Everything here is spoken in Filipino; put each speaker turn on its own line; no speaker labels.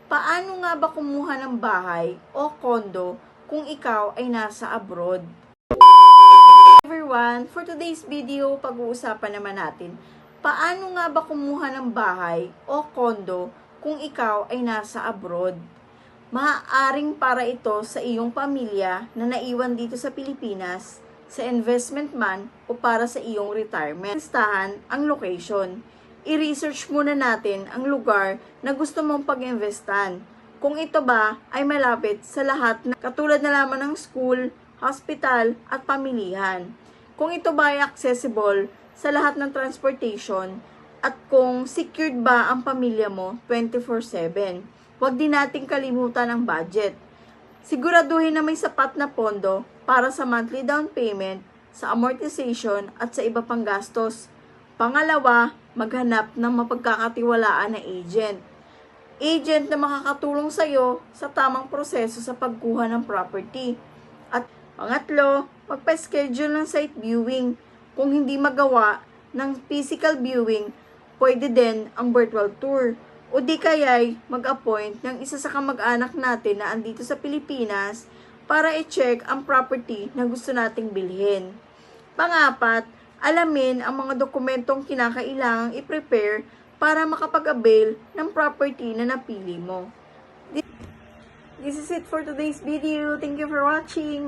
Paano nga ba kumuha ng bahay o kondo kung ikaw ay nasa abroad? Everyone, for today's video, pag-uusapan naman natin, paano nga ba kumuha ng bahay o kondo kung ikaw ay nasa abroad? Maaaring para ito sa iyong pamilya na naiwan dito sa Pilipinas, sa investment man o para sa iyong retirement. Listahan ang location. I-research muna natin ang lugar na gusto mong pag-investan. Kung ito ba ay malapit sa lahat na katulad na lamang ng school, hospital at pamilihan. Kung ito ba ay accessible sa lahat ng transportation at kung secured ba ang pamilya mo 24/7. Huwag din nating kalimutan ang budget. Siguraduhin na may sapat na pondo para sa monthly down payment, sa amortization at sa iba pang gastos. Pangalawa, maghanap ng mapagkakatiwalaan na agent. Agent na makakatulong sa iyo sa tamang proseso sa pagkuha ng property. At pangatlo, magpa-schedule ng site viewing. Kung hindi magawa ng physical viewing, pwede din ang virtual tour. O di kaya'y mag-appoint ng isa sa kamag-anak natin na andito sa Pilipinas para i-check ang property na gusto nating bilhin. Pangapat, alamin ang mga dokumentong kinakailangang i-prepare para makapag-avail ng property na napili mo. This is it for today's video. Thank you for watching.